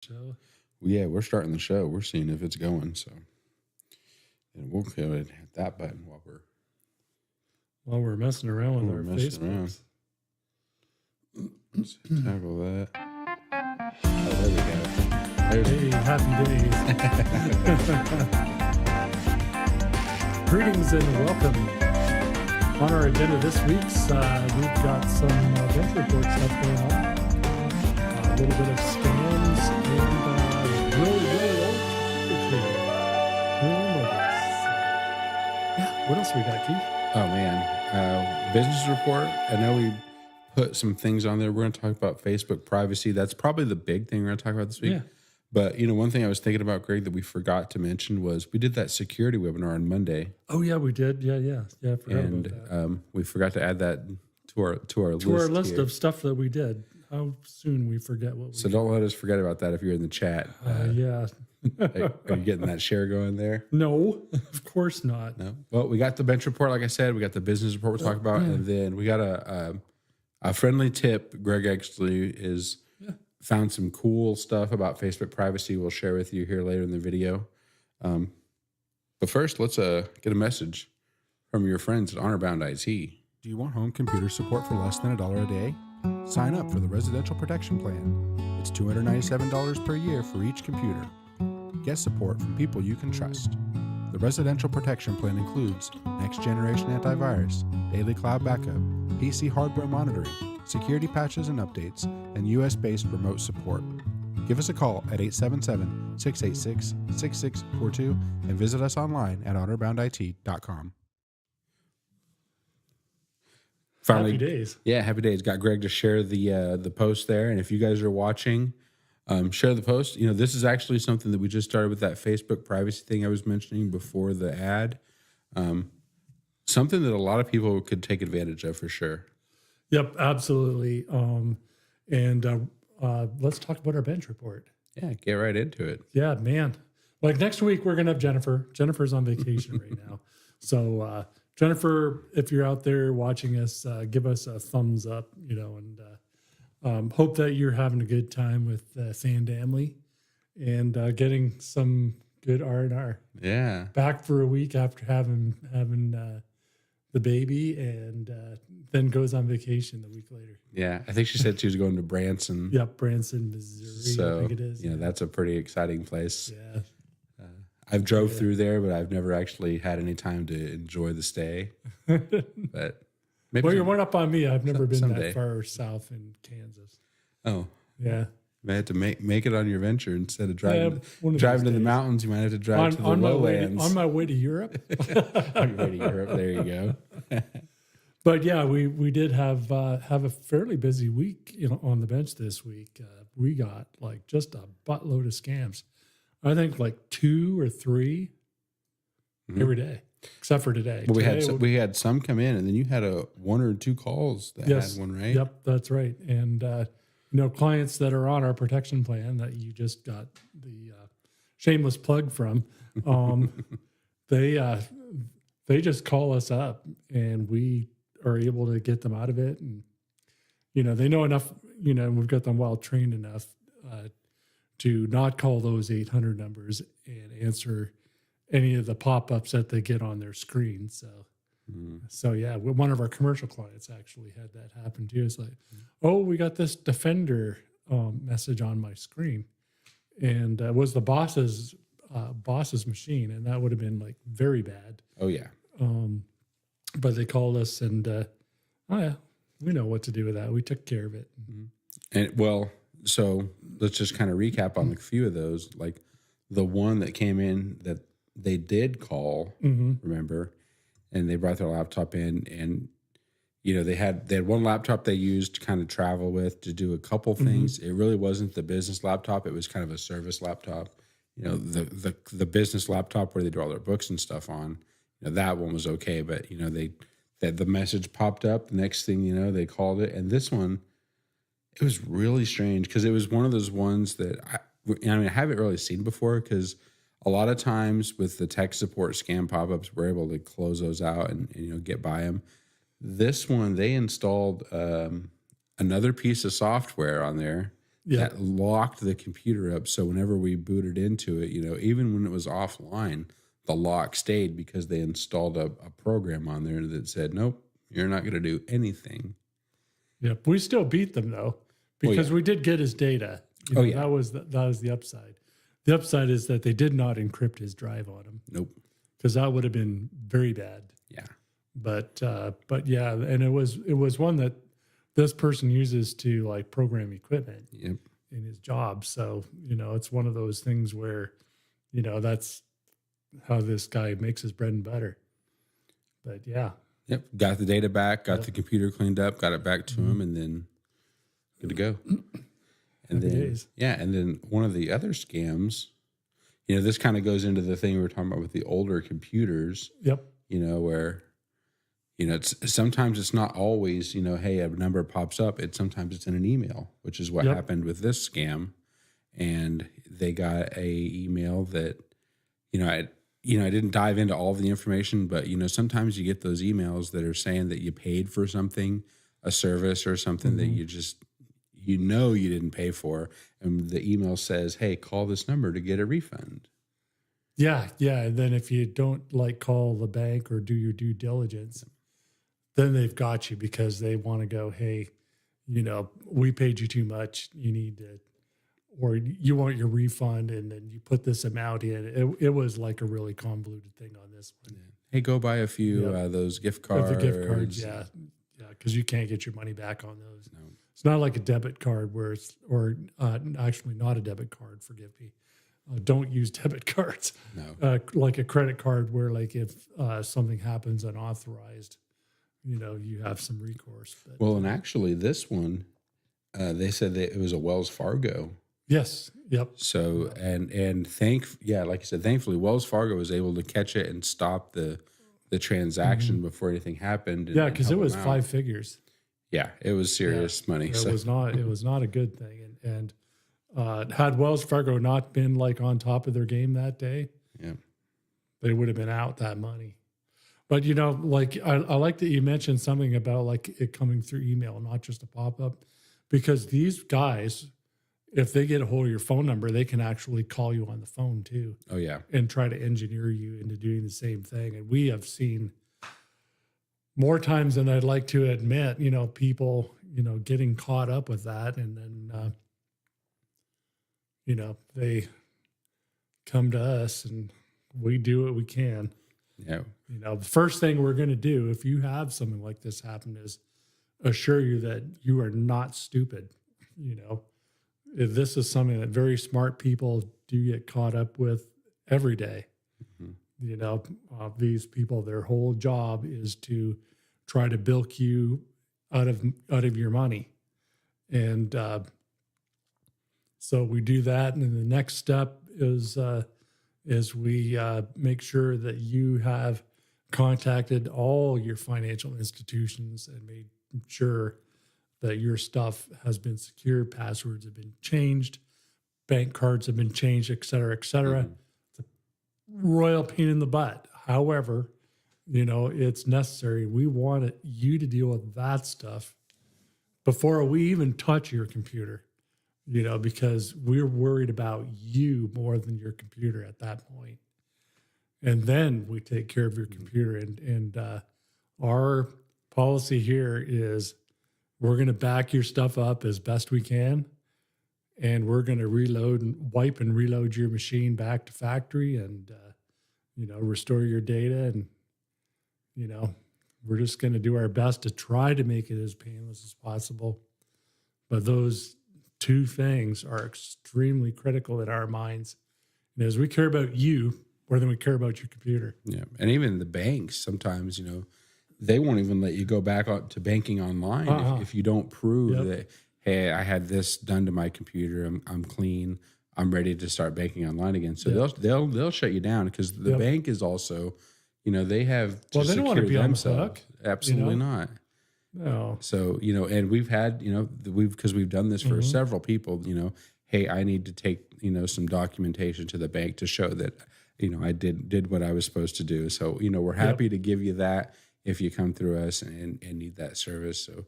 show. Yeah, we're starting the show. We're seeing if it's going. So, and we'll go ahead and hit that button while we're messing around with our messing Facebooks. Let's tackle that. Oh, there we go. Hey, happy days. Greetings and welcome. On our agenda this week's, we've got some venture report stuff going on. A little bit of scams and really old yeah, what else we got, Keith? Oh, man. Business report. I know we put some things on there. We're going to talk about Facebook privacy. That's probably the big thing we're going to talk about this week. Yeah. But, one thing I was thinking about, Greg, that we forgot to mention was we did that security webinar on Monday. Oh, yeah, we did. Yeah. I forgot about that. We forgot to add that to our list here. of stuff that we did. How soon we forget what we So don't let us forget about that if you're in the chat. yeah. Are you getting that share going there? No, of course not. No. Well, we got the bench report, like I said. We got the business report we'll talk about. And then we got a friendly tip. Greg actually found some cool stuff about Facebook privacy we'll share with you here later in the video. But first, let's get a message from your friends at HonorBound IT. Do you want home computer support for less than $1 a day? Sign up for the Residential Protection Plan. It's $297 per year for each computer. Get support from people you can trust. The Residential Protection Plan includes next-generation antivirus, daily cloud backup, PC hardware monitoring, security patches and updates, and US-based remote support. Give us a call at 877-686-6642 and visit us online at honorboundit.com. Finally, happy days. Yeah, happy days. Got Greg to share the post there. And if you guys are watching, share the post. This is actually something that we just started with that Facebook privacy thing I was mentioning before the ad. Something that a lot of people could take advantage of for sure. Yep, absolutely. And let's talk about our bench report. Yeah, get right into it. Yeah, man. Like next week, we're going to have Jennifer. Jennifer's on vacation right now. So, Jennifer, if you're out there watching us, give us a thumbs up, and hope that you're having a good time with Fandamly and getting some good R&R. Yeah. Back for a week after having the baby and then goes on vacation the week later. Yeah. I think she said she was going to Branson. Yep, Branson, Missouri, So, I think it is. That's a pretty exciting place. Yeah. I've drove through there, but I've never actually had any time to enjoy the stay. But maybe well, you're one up on me. I've never been someday. that far south in Kansas. Oh, yeah. You might have to make it on your venture instead of driving to the days. mountains. You might have to drive to the lowlands. On my way to Europe. On your way to Europe. There you go. But yeah, we did have a fairly busy week on the bench this week. We got like just a buttload of scams. I think like 2 or 3 every day, except for today. Well, we had some come in, and then you had 1 or 2 calls that had one, right? Yep, that's right. And clients that are on our protection plan that you just got the shameless plug from, they just call us up, and we are able to get them out of it. And they know enough. We've got them well trained enough to not call those 800 numbers and answer any of the pop-ups that they get on their screen. So yeah, one of our commercial clients actually had that happen too. It's like, oh, we got this Defender message on my screen, and it was the boss's machine, and that would have been like very bad. Oh yeah. But they called us, and oh yeah, we know what to do with that. We took care of it. And so let's just kind of recap on a few of those. Like the one that came in that they did call, remember, and they brought their laptop in, and they had one laptop they used to kind of travel with to do a couple things. It really wasn't the business laptop; it was kind of a service laptop. The business laptop where they do all their books and stuff on. That one was okay, but the message popped up. The next thing they called it, and this one. It was really strange because it was one of those ones that I haven't really seen before, because a lot of times with the tech support scam pop-ups, we're able to close those out and get by them. This one, they installed another piece of software on there that locked the computer up. So whenever we booted into it, even when it was offline, the lock stayed because they installed a program on there that said, nope, you're not going to do anything. Yep. We still beat them though, because we did get his data. That was the upside. The upside is that they did not encrypt his drive on him. Nope. Because that would have been very bad. Yeah. But yeah, and it was one that this person uses to like program equipment in his job. So, it's one of those things where, that's how this guy makes his bread and butter. But yeah. Yep. Got the data back, got the computer cleaned up, got it back to him, and then good to go. And then one of the other scams, this kind of goes into the thing we were talking about with the older computers. Yep. Where, sometimes it's not always, hey, a number pops up. Sometimes it's in an email, which is what happened with this scam. And they got a email that, I didn't dive into all of the information, but, sometimes you get those emails that are saying that you paid for something, a service or something that you just, you didn't pay for. And the email says, hey, call this number to get a refund. Yeah. Yeah. And then if you don't call the bank or do your due diligence, then they've got you because they want to go, hey, we paid you too much. You need to, or you want your refund. And then you put this amount in. It was like a really convoluted thing on this one. Hey, go buy a few those gift cards. The gift cards. Yeah. Yeah. Because you can't get your money back on those. No. It's not like a debit card actually not a debit card, forgive me. Don't use debit cards. No. Like a credit card where if something happens unauthorized, you have some recourse. But, well, and actually this one, they said that it was a Wells Fargo. Yes. Yep. So, and like you said, thankfully Wells Fargo was able to catch it and stop the transaction before anything happened. Yeah. Because it was 5 figures. Yeah, it was serious money. It was not a good thing. And had Wells Fargo not been on top of their game that day, they would have been out that money. But I like that you mentioned something about it coming through email, not just a pop-up, because these guys, if they get a hold of your phone number, they can actually call you on the phone too. Oh yeah, and try to engineer you into doing the same thing. And we have seen more times than I'd like to admit, people, getting caught up with that. And then, they come to us and we do what we can. Yeah. The first thing we're going to do if you have something like this happen is assure you that you are not stupid. If this is something that very smart people do get caught up with every day. These people, their whole job is to try to bilk you out of your money. And so we do that. And then the next step is we make sure that you have contacted all your financial institutions and made sure that your stuff has been secure, passwords have been changed, bank cards have been changed, et cetera, et cetera. It's a royal pain in the butt. However, it's necessary. We want you to deal with that stuff before we even touch your computer, because we're worried about you more than your computer at that point. And then we take care of your computer. And our policy here is we're going to back your stuff up as best we can. And we're going to wipe and reload your machine back to factory and, restore your data. And, we're just going to do our best to try to make it as painless as possible. But those two things are extremely critical in our minds. And as we care about you more than we care about your computer. Yeah. And even the banks sometimes, they won't even let you go back to banking online if you don't prove that, hey, I had this done to my computer. I'm clean. I'm ready to start banking online again. So they'll shut you down because the bank is also, they have to they don't want to be themselves. On the hook. Absolutely not. No. So, and we've had, because we've done this for several people, hey, I need to take, some documentation to the bank to show that, I did what I was supposed to do. So, we're happy to give you that if you come through us and need that service. So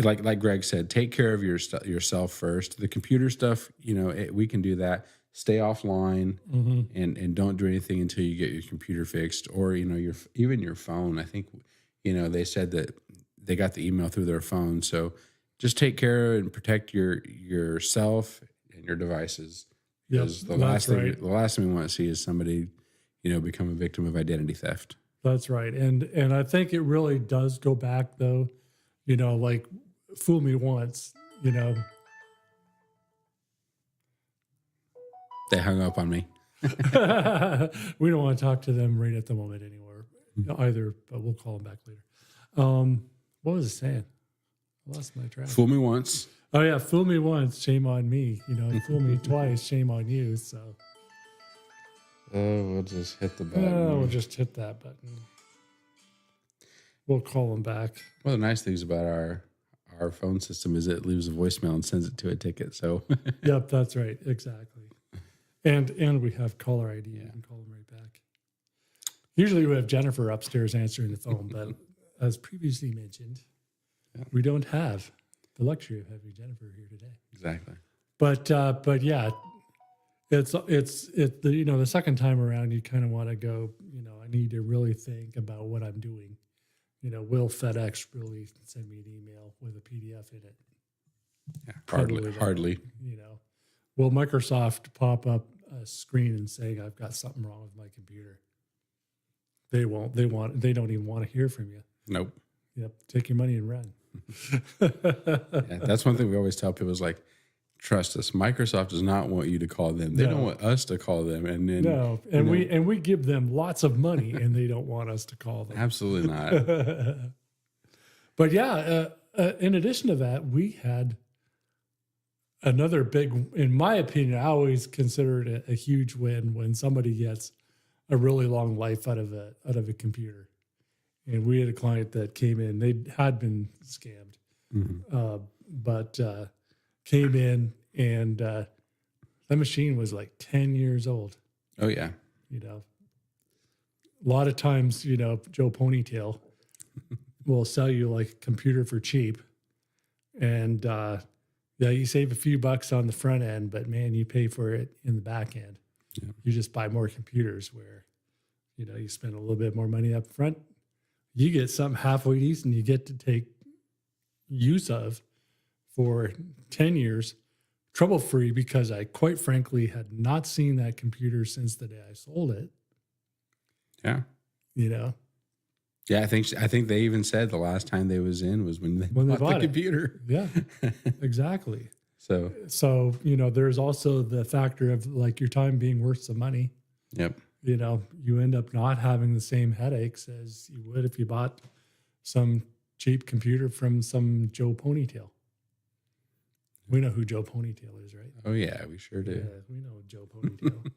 like Greg said, take care of yourself first. The computer stuff, we can do that. Stay offline and don't do anything until you get your computer fixed, or even your phone. I think they said that they got the email through their phone, so just take care and protect yourself and your devices. Because the last thing we want to see is somebody become a victim of identity theft. That's right. And I think it really does go back though, like fool me once, They hung up on me. We don't want to talk to them right at the moment anymore either, but we'll call them back later. What was it saying? I lost my track. Fool me once. Oh yeah. Fool me once. Shame on me. Fool me twice. Shame on you. So. We'll just hit the button. We'll just hit that button. We'll call them back. One of the nice things about our phone system is it leaves a voicemail and sends it to a ticket. So Yep, that's right. Exactly. And we have caller ID. You can call them right back. Usually we have Jennifer upstairs answering the phone, but as previously mentioned, we don't have the luxury of having Jennifer here today. Exactly. But yeah, it's the second time around you kind of want to go, I need to really think about what I'm doing. Will FedEx really send me an email with a PDF in it? Yeah, hardly. Will Microsoft pop up a screen and saying I've got something wrong with my computer? They won't. They don't even want to hear from you. Nope. Yep. Take your money and run. That's one thing we always tell people is like, trust us. Microsoft does not want you to call them. They don't want us to call them. And then we give them lots of money, and they don't want us to call them. Absolutely not. But yeah, in addition to that, we had another big. In my opinion, I always consider it a huge win when somebody gets a really long life out of a computer. And we had a client that came in. They had been scammed, but. Came in and that machine was like 10 years old. Oh, yeah. A lot of times, Joe Ponytail will sell you like a computer for cheap. And you save a few bucks on the front end, but man, you pay for it in the back end. Yeah. You just buy more computers where, you spend a little bit more money up front. You get something halfway decent you get to take use of for 10 years, trouble-free, because I quite frankly had not seen that computer since the day I sold it. Yeah. Yeah, I think they even said the last time they was in was when they bought the computer. Yeah, exactly. So, there's also the factor of like your time being worth some money. Yep. You end up not having the same headaches as you would if you bought some cheap computer from some Joe Ponytail. We know who Joe Ponytail is, right? Oh, yeah, we sure do. Yeah, we know Joe Ponytail.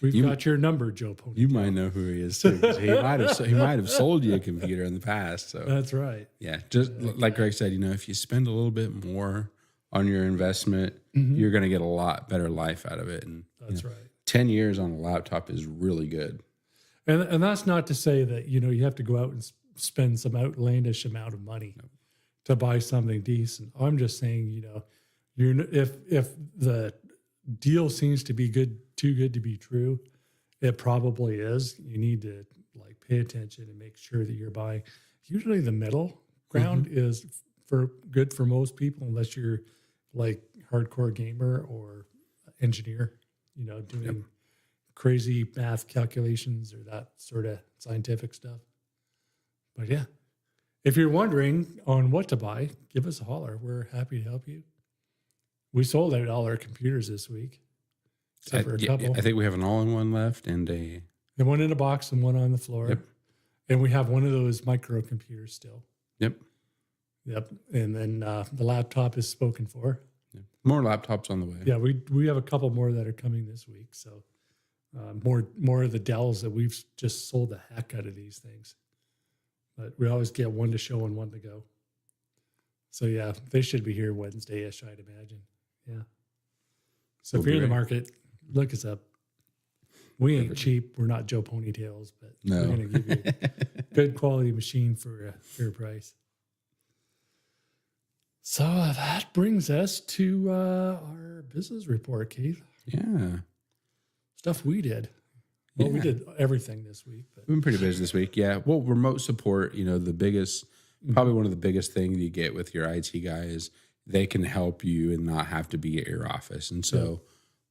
We've got your number, Joe Ponytail. You might know who he is, too. He might have sold you a computer in the past. So that's right. Yeah, just like Greg said, if you spend a little bit more on your investment, you're going to get a lot better life out of it. And that's right. 10 years on a laptop is really good. And that's not to say that, you have to go out and spend some outlandish amount of money to buy something decent. I'm just saying, if the deal seems to be too good to be true, it probably is. You need to pay attention and make sure that you're buying. Usually the middle ground is good for most people, unless you're like hardcore gamer or engineer, doing crazy math calculations or that sort of scientific stuff. But yeah, if you're wondering on what to buy, give us a holler. We're happy to help you. We sold out all our computers this week, except for a couple. I think we have an all-in-one left and one in a box and one on the floor. Yep. And we have one of those micro computers still. Yep. And then the laptop is spoken for. Yep. More laptops on the way. Yeah, we have a couple more that are coming this week. So more of the Dells that we've just sold the heck out of these things. But we always get one to show and one to go. So yeah, they should be here Wednesday-ish, I'd imagine. Yeah. So if you're in the market, look us up. We ain't cheap. We're not Joe Ponytails, but we're going to give you a good quality machine for a fair price. So that brings us to our business report, Keith. Yeah. Stuff we did. Well, we Yeah. did everything this week, but We've been pretty busy this week. Yeah. Well, remote support, the biggest, probably one of the biggest things you get with your IT guy is they can help you and not have to be at your office. And so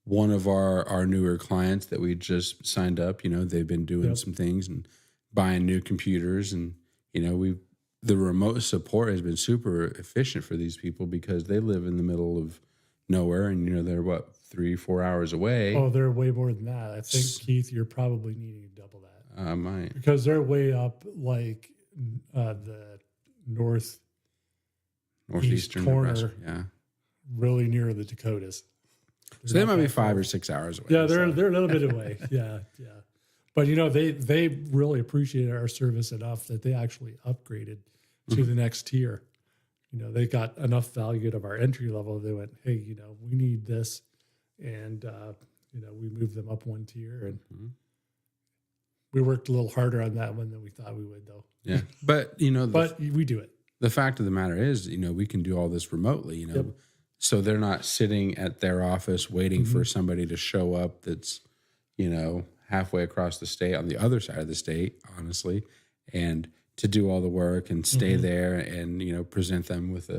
one of our newer clients that we just signed up, they've been doing some things and buying new computers. And, the remote support has been super efficient for these people because they live in the middle of nowhere and, they're 3-4 hours away. oh, they're way more than that. I think, Keith, you're probably needing to double that Might. because they're way up like the Northeastern corner. Nebraska. Yeah. really near the Dakotas. So they not might be that far. 5 or 6 hours away. Yeah, they're so. they're a little bit away. Yeah. But they really appreciated our service enough that they actually upgraded to the next tier. They got enough value out of our entry level. They went, hey, we need this, and we moved them up one tier, and we worked a little harder on that one than we thought we would, though. Yeah, but But we do it. the fact of the matter is, we can do all this remotely. So they're not sitting at their office waiting for somebody to show up. That's halfway across the state on the other side of the state, honestly, and to do all the work and stay there and, present them with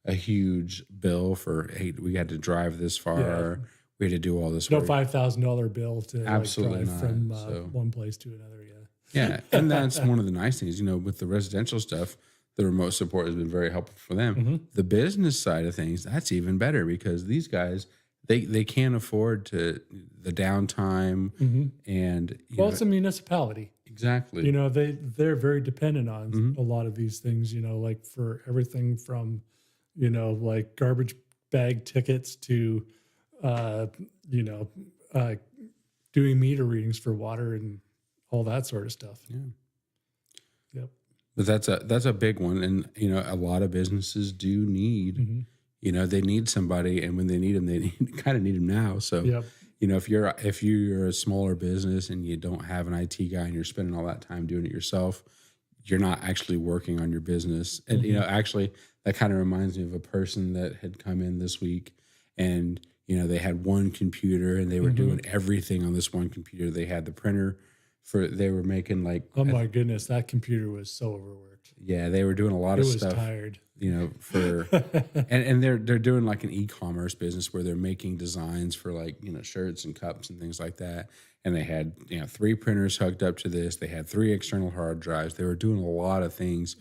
a huge bill for, hey, we had to drive this far. Yeah. We had to do all this No work. $5,000 bill to Absolutely drive not. from So- one place to another. Yeah. Yeah. And that's one of the nice things, with the residential stuff, the remote support has been very helpful for them. The business side of things, that's even better because these guys, they can't afford the downtime and, Well, it's a municipality. exactly. They're very dependent on a lot of these things, like for everything from, like garbage bag tickets to, doing meter readings for water and all that sort of stuff. Yeah. Yep. But that's a big one. And, a lot of businesses do need, they need somebody. And when they need them, they kind of need them now. So, Yep. if you're a smaller business and you don't have an IT guy and you're spending all that time doing it yourself, you're not actually working on your business. And, actually that kind of reminds me of a person that had come in this week and, they had one computer and they were doing everything on this one computer. They had the printer they were making like, Oh my goodness, that computer was so overworked. yeah, they were doing a lot It of was stuff, tired. for, and they're doing like an e-commerce business where they're making designs for like, shirts and cups and things like that. And they had, 3 printers hooked up to this. They had 3 external hard drives. They were doing a lot of things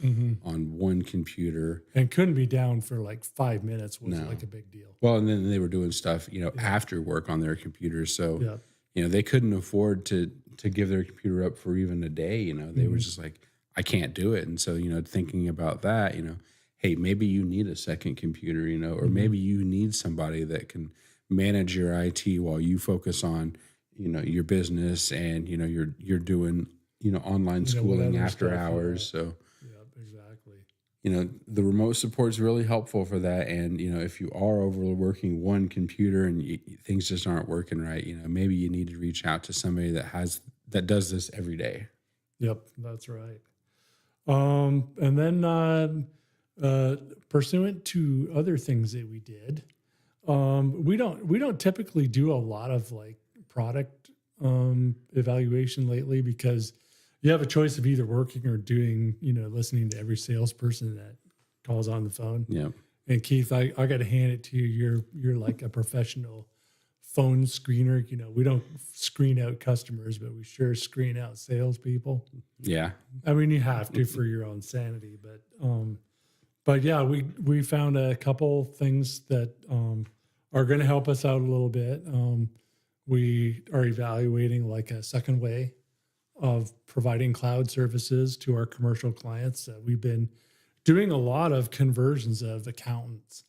on one computer. And couldn't be down for like 5 minutes was No. like a big deal. Well, and then they were doing stuff, after work on their computers. So, Yeah. they couldn't afford to give their computer up for even a day. They were just like, I can't do it. And so, thinking about that, hey, maybe you need a second computer, or maybe you need somebody that can manage your IT while you focus on, your business and, you're doing, online schooling whatever after stuff, hours. So, Yep, exactly. the remote support is really helpful for that. And, if you are overworking one computer and things just aren't working right, maybe you need to reach out to somebody that does this every day. Yep, that's right. And then pursuant to other things that we did, we don't typically do a lot of like product evaluation lately because you have a choice of either working or doing, listening to every salesperson that calls on the phone. Yeah. And Keith, I got to hand it to you. You're like a professional phone screener. We don't screen out customers, but we sure screen out salespeople. Yeah. I mean, you have to for your own sanity, but yeah, we found a couple things that are going to help us out a little bit. We are evaluating like a second way of providing cloud services to our commercial clients. We've been doing a lot of conversions of accountants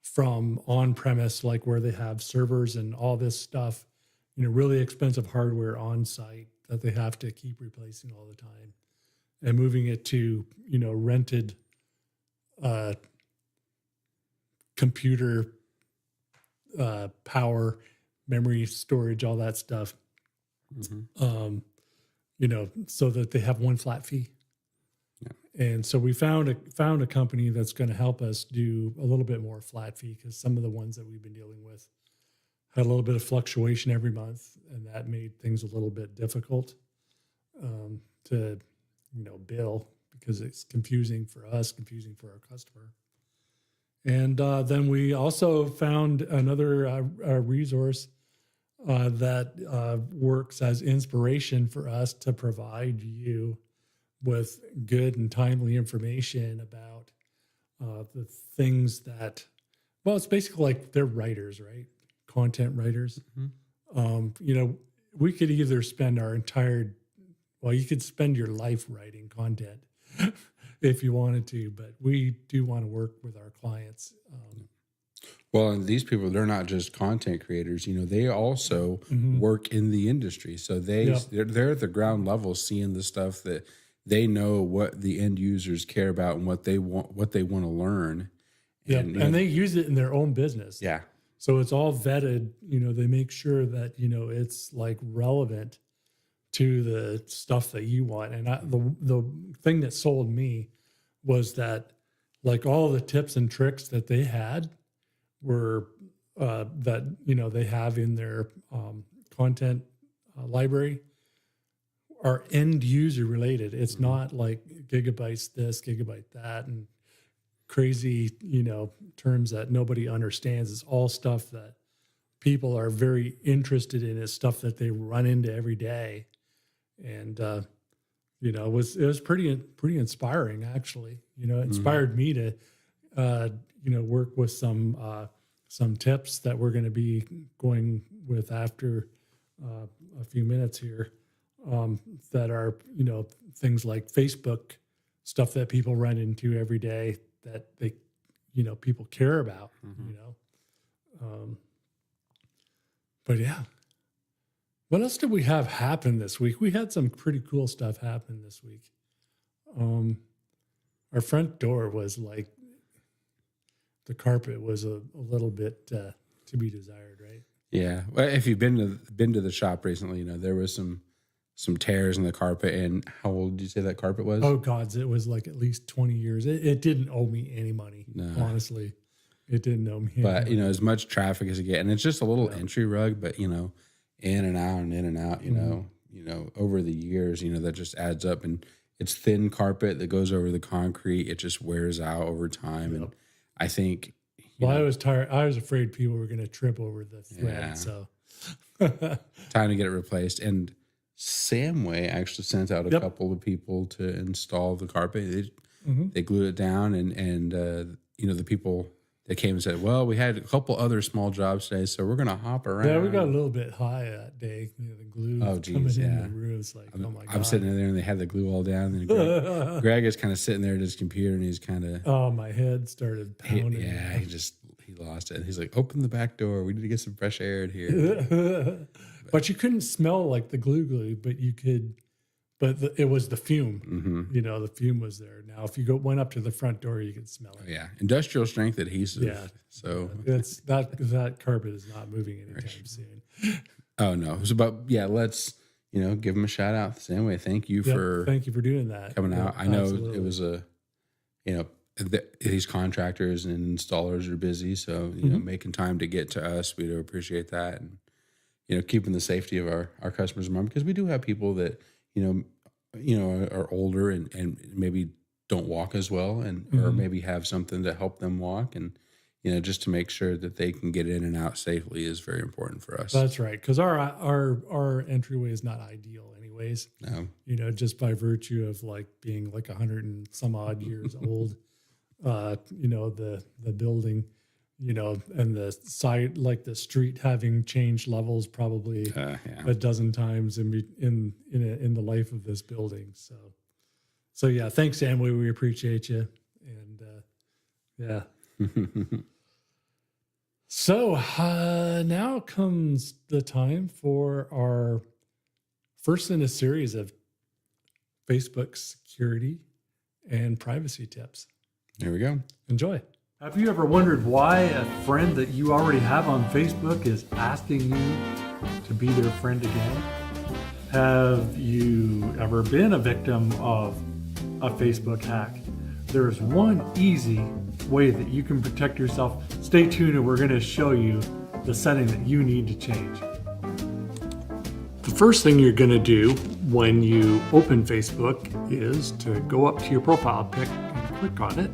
from on-premise, like where they have servers and all this stuff, really expensive hardware on site that they have to keep replacing all the time, and moving it to, rented computer power, memory storage, all that stuff, so that they have one flat fee. Yeah. And so we found a company that's going to help us do a little bit more flat fee, because some of the ones that we've been dealing with had a little bit of fluctuation every month, and that made things a little bit difficult to bill, because it's confusing for us, confusing for our customer. And then we also found another resource that works as inspiration for us to provide you with good and timely information about the things that, well, it's basically like they're writers, right? Content writers. We could either spend you could spend your life writing content if you wanted to, but we do want to work with our clients. Well, and these people, they're not just content creators, they also work in the industry. So they're at the ground level, seeing the stuff that they know what the end users care about and what they want to learn. And they use it in their own business. Yeah. So it's all vetted, they make sure that, it's like relevant to the stuff that you want. And the thing that sold me was that, like, all the tips and tricks that they had were that, they have in their content library are end user related. It's not like gigabytes this, gigabyte that, and crazy, terms that nobody understands. It's all stuff that people are very interested in. It's stuff that they run into every day. And, it was pretty inspiring, actually. It inspired me to, work with some tips that we're going to be going with after a few minutes here, that are, things like Facebook stuff that people run into every day that they, people care about, but yeah. What else did we have happen this week? We had some pretty cool stuff happen this week. Our front door was like, the carpet was a little bit to be desired, right? Yeah. Well, if you've been to the shop recently, there was some tears in the carpet. And how old did you say that carpet was? Oh, gods, it was like at least 20 years. It didn't owe me any money, honestly. It didn't owe me any money. As much traffic as you get, and it's just a little entry rug, but, in and out and in and out, over the years, that just adds up. And it's thin carpet that goes over the concrete. It just wears out over time. Yep. And I think, I was tired. I was afraid people were going to trip over the thread. So time to get it replaced. And Samway actually sent out a couple of people to install the carpet. They glued it down, and the people that came and said, well, we had a couple other small jobs today, so we're going to hop around. Yeah, we got a little bit high that day. The glue coming in the roofs. Like, oh my God. I'm sitting in there, and they had the glue all down. And Greg is kind of sitting there at his computer, and he's kind of... Oh, my head started pounding. He lost it. And he's like, open the back door. We need to get some fresh air in here. But you couldn't smell like the glue, but you could... But it was the fume. The fume was there. Now, if you went up to the front door, you could smell it. Yeah, industrial strength adhesive. Yeah, so it's that carpet is not moving anytime soon. Oh no, it was about let's give them a shout out the same way. Thank you for doing that, coming out. I know it was these contractors and installers are busy, so making time to get to us, we do appreciate that, and keeping the safety of our customers in mind, because we do have people that are older and maybe don't walk as well, and or maybe have something to help them walk, and just to make sure that they can get in and out safely is very important for us. That's right, because our entryway is not ideal anyways. No, just by virtue of like being like 100 and some odd years old. The building, and the side, like the street having changed levels probably a dozen times in the life of this building. So yeah, thanks, Amway. We appreciate you. And yeah. So now comes the time for our first in a series of Facebook security and privacy tips. There we go. Enjoy. Have you ever wondered why a friend that you already have on Facebook is asking you to be their friend again? Have you ever been a victim of a Facebook hack. There's one easy way that you can protect yourself. Stay tuned and we're going to show you the setting that you need to change. The first thing you're going to do when you open Facebook is to go up to your profile pic and click on it.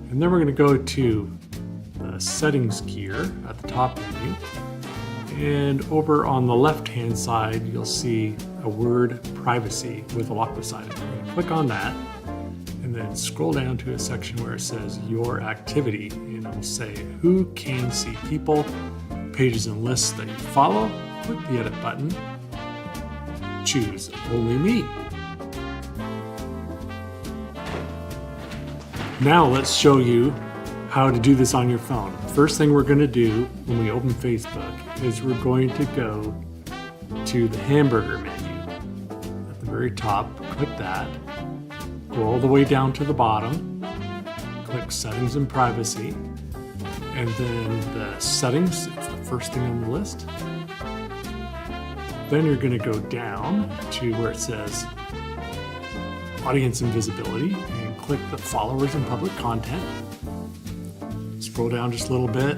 And then we're going to go to the settings gear at the top menu. And over on the left-hand side, you'll see a word privacy with a lock beside it. We're going to click on that and then scroll down to a section where it says your activity. And it'll say who can see people, pages and lists that you follow. Click the edit button. Choose only me. Now let's show you how to do this on your phone. First thing we're going to do when we open Facebook is we're going to go to the hamburger menu. At the very top, click that. Go all the way down to the bottom. Click Settings and Privacy. And then the settings, it's the first thing on the list. Then you're going to go down to where it says Audience and Visibility and click the Followers and Public Content. Scroll down just a little bit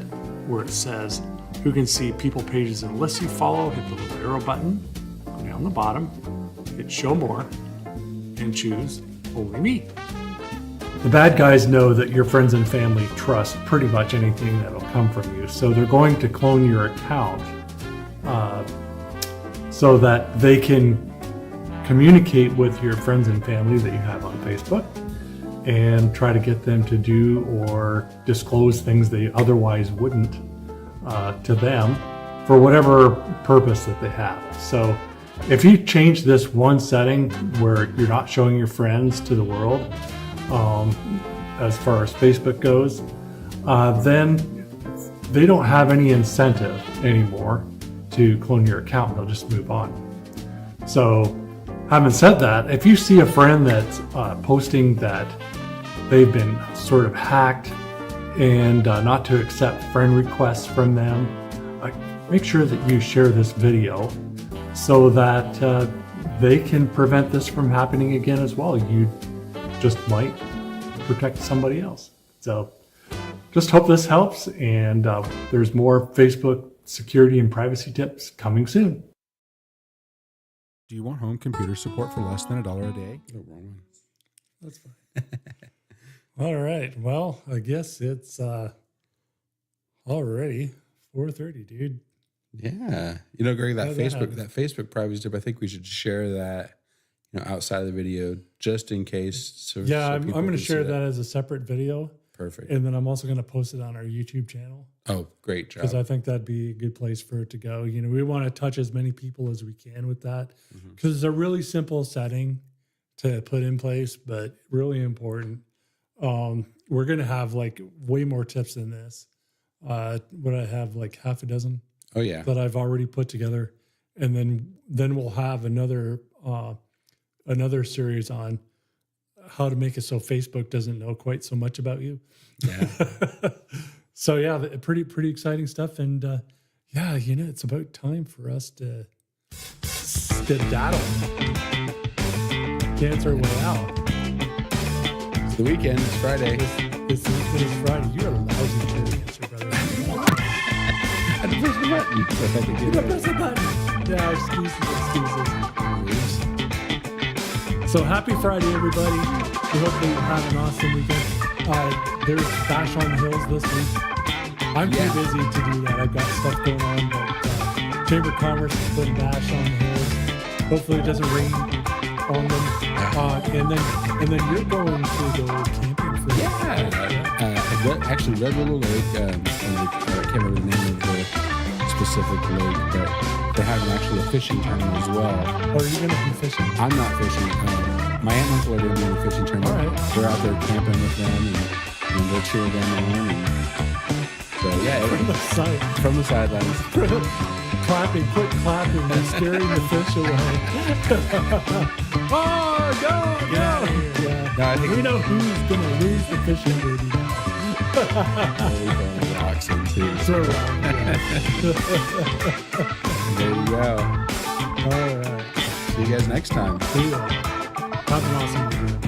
where it says who can see people, pages, and lists you follow. Hit the little arrow button, go down the bottom, hit Show More, and choose Only Me. The bad guys know that your friends and family trust pretty much anything that'll come from you, so they're going to clone your account so that they can communicate with your friends and family that you have on Facebook and try to get them to do or disclose things they otherwise wouldn't to them for whatever purpose that they have. So if you change this one setting where you're not showing your friends to the world, as far as Facebook goes, then they don't have any incentive anymore to clone your account. They'll just move on. So having said that, if you see a friend that's posting that they've been sort of hacked and not to accept friend requests from them, make sure that you share this video so that they can prevent this from happening again as well. You just might protect somebody else. So just hope this helps, and there's more Facebook security and privacy tips coming soon. Do you want home computer support for less than $1 a day? No, wrong one. That's fine. All right. Well, I guess it's already 4:30, dude. Yeah. You know, Greg, that How'd that Facebook privacy tip, I think we should share that, outside of the video just in case. So I'm people going to can share see that as a separate video. Perfect. And then I'm also going to post it on our YouTube channel. Oh, great job. Because I think that'd be a good place for it to go. We want to touch as many people as we can with that. Because it's a really simple setting to put in place, but really important. We're going to have like way more tips than this. What I have like half a dozen. Oh yeah. That I've already put together. And then we'll have another series on how to make it so Facebook doesn't know quite so much about you. Yeah. So yeah, pretty exciting stuff. And it's about time for us to skedaddle. Dance our way out. It's the weekend. It's Friday. It's Friday. You're a lousy charity dancer, brother. I had to push the button. So I had to get Press the button. Yeah, excuses. So happy Friday, everybody. We hope that you have an awesome weekend. There's Bash on the Hills this week. I'm too busy to do that. I've got stuff going on, but Chamber of Commerce is putting Bash on the Hills. Hopefully it doesn't rain on them. And then you're going to go camping for Red Little Lake. I can't remember the name of the specific lake, but they're having actually a fishing tournament as well. Oh, are you going to be fishing? I'm not fishing. My aunt and uncle are doing a fishing tournament. All right. We're out there camping with them, and we'll cheer them on. And so from the sidelines. Quit clapping, and scaring the fish away. Oh, go! Yeah. No, I think we know who's going to lose the fishing derby now. Rocks in too. Throw it out, There you go. All right. See you guys next time. See ya. Have an awesome weekend.